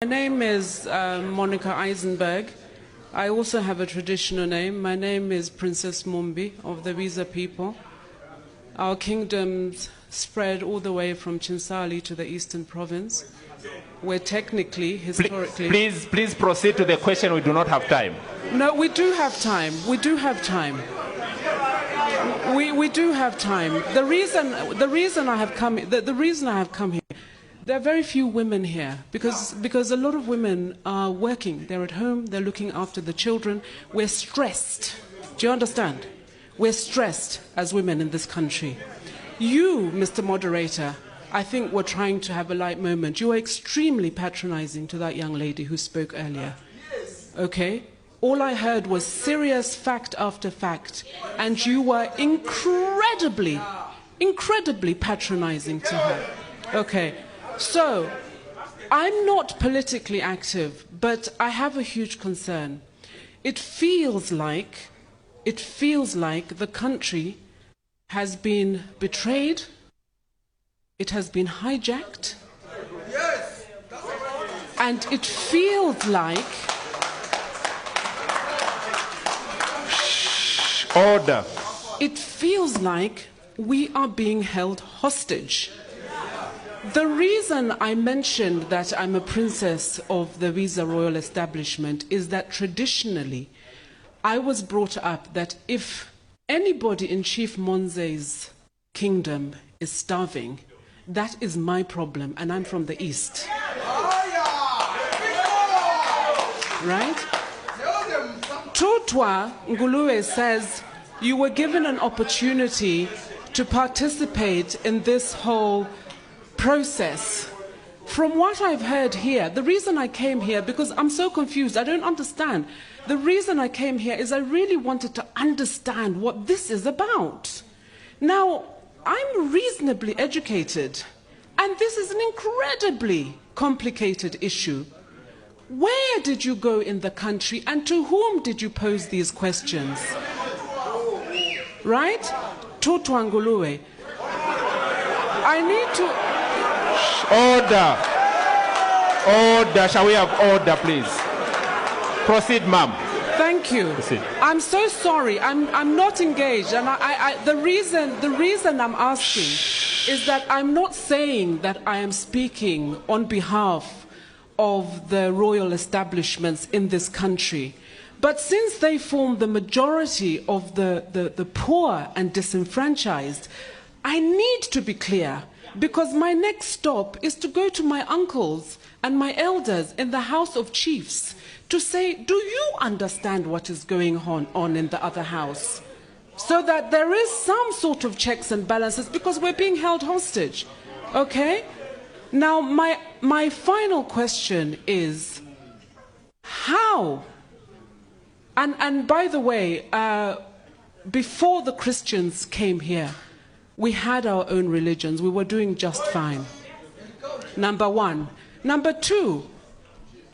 My name is Monica Eisenberg. I also have a traditional name. My name is Princess Mumbi of the Visa people. Our kingdoms spread all the way from Chinsali to the Eastern Province, where technically, historically... Please proceed to the question. We do not have time. No, we do have time. We do have time. We do have time. The reason I have come here, there are very few women here because a lot of women are working. They're at home. They're looking after the children. We're stressed. Do you understand? We're stressed as women in this country. You, Mr. Moderator, I think we're trying to have a light moment. You are extremely patronizing to that young lady who spoke earlier. Okay? All I heard was serious fact after fact, and you were incredibly patronizing to her. Okay. So, I'm not politically active, but I have a huge concern. It feels like the country has been betrayed, it has been hijacked, and it feels like... Order. It feels like we are being held hostage. The reason I mentioned that I'm a princess of the Visa royal establishment is that traditionally I was brought up that if anybody in Chief Monze's kingdom is starving, that is my problem, and I'm from the East. Right? Tutwa Ngulue says you were given an opportunity to participate in this whole process. From what I've heard here, the reason I came here, because I'm so confused, I don't understand. The reason I came here is I really wanted to understand what this is about. Now, I'm reasonably educated, and this is an incredibly complicated issue. Where did you go in the country, and to whom did you pose these questions? Right? Tutwangulue. I need to... Order. Order. Shall we have order, please? Proceed, ma'am. Thank you. Proceed. I'm so sorry. I'm not engaged, and the reason I'm asking is that I'm not saying that I am speaking on behalf of the royal establishments in this country. But since they form the majority of the poor and disenfranchised, I need to be clear, because my next stop is to go to my uncles and my elders in the House of Chiefs to say, do you understand what is going on in the other house? So that there is some sort of checks and balances, because we're being held hostage. Okay? Now, my final question is, how? And by the way, before the Christians came here, we had our own religions. We were doing just fine. Number one. Number two,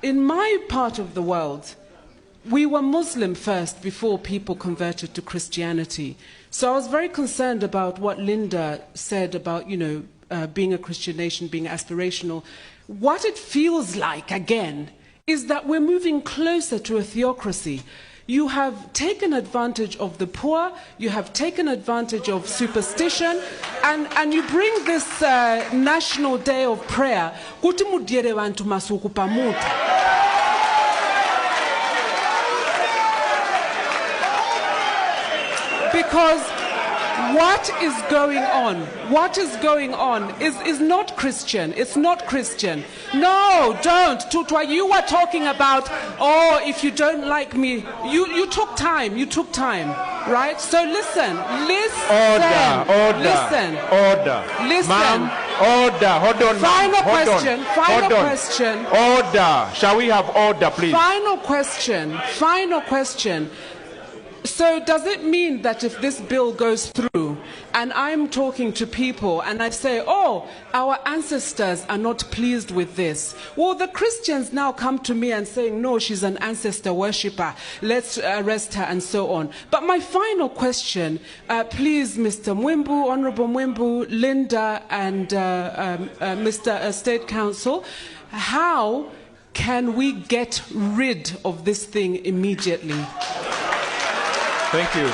in my part of the world, we were Muslim first before people converted to Christianity. So I was very concerned about what Linda said about, being a Christian nation, being aspirational. What it feels like, again, is that we're moving closer to a theocracy. You have taken advantage of the poor, you have taken advantage of superstition, and you bring this National Day of Prayer. Because what is going on is not Christian. It's not Christian. No, don't. Tutwa, you were talking about, oh, if you don't like me, you took time. You took time, right? So listen. Order. Listen. Ma'am, order. Hold on, Final ma'am. question. Order. Shall we have order, please? Final question. So does it mean that if this bill goes through and I'm talking to people and I say, oh, our ancestors are not pleased with this, well, the Christians now come to me and saying, no, she's an ancestor worshipper, let's arrest her and so on. But my final question, please, Mr. Mwimbu, Honorable Mwimbu, Linda and Mr. State Counsel, how can we get rid of this thing immediately? Thank you.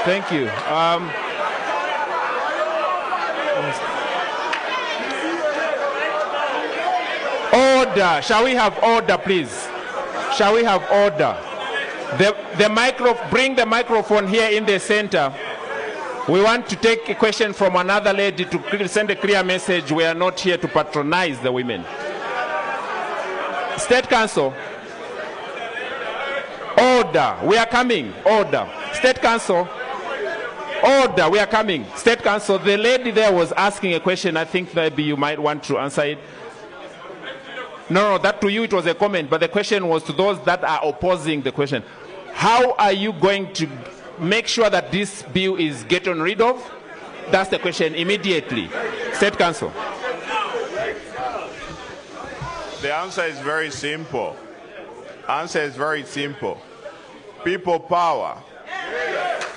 Thank you. Order. Shall we have order, please? Shall we have order? Bring the microphone here in the center. We want to take a question from another lady to send a clear message. We are not here to patronize the women. State Council. Order. We are coming. Order. State Council. Order. We are coming. State Council. The lady there was asking a question. I think maybe you might want to answer it. No, that to you it was a comment, but the question was to those that are opposing the question. How are you going to make sure that this bill is gotten rid of? That's the question immediately. State Council. The answer is very simple. Answer is very simple. People power.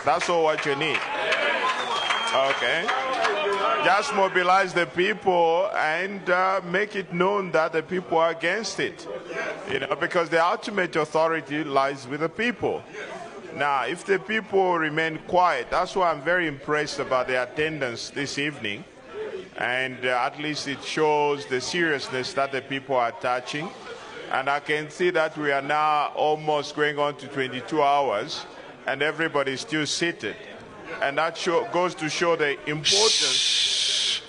That's all what you need. Okay. Just mobilize the people and make it known that the people are against it. You know, because the ultimate authority lies with the people. Now, if the people remain quiet, that's why I'm very impressed about the attendance this evening. And at least it shows the seriousness that the people are attaching. And I can see that we are now almost going on to 22 hours, and everybody is still seated. And that goes to show the importance.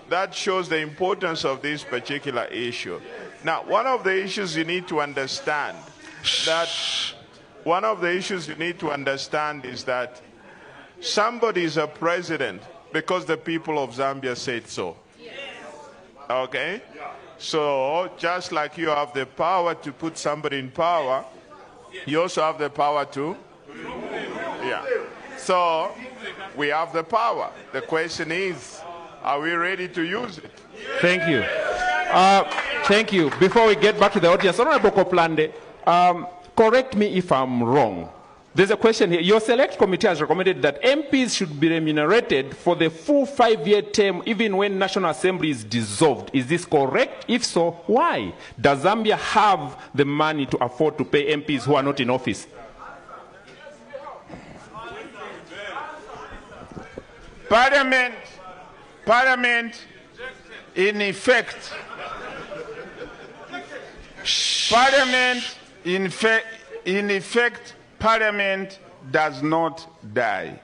That shows the importance of this particular issue. Now, one of the issues you need to understand is that somebody is a president because the people of Zambia said so. Okay? So, just like you have the power to put somebody in power, you also have the power to... Yeah. So, we have the power. The question is, are we ready to use it? Thank you. Thank you. Before we get back to the audience, Honorable Koplande, correct me if I'm wrong. There's a question here. Your select committee has recommended that MPs should be remunerated for the full 5-year term even when National Assembly is dissolved. Is this correct? If so, why? Does Zambia have the money to afford to pay MPs who are not in office? Parliament, in effect, Parliament does not die.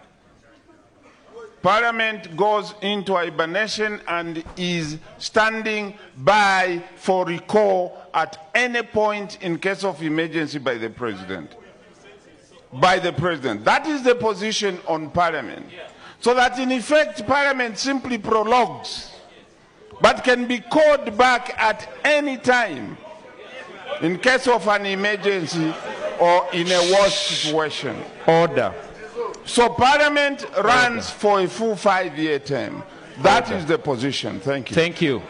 Parliament goes into hibernation and is standing by for recall at any point in case of emergency by the President. That is the position on Parliament. So that in effect, Parliament simply prologues, but can be called back at any time in case of an emergency or in a worse situation. Order. So Parliament runs for a full 5-year term. That is the position. Thank you. Thank you.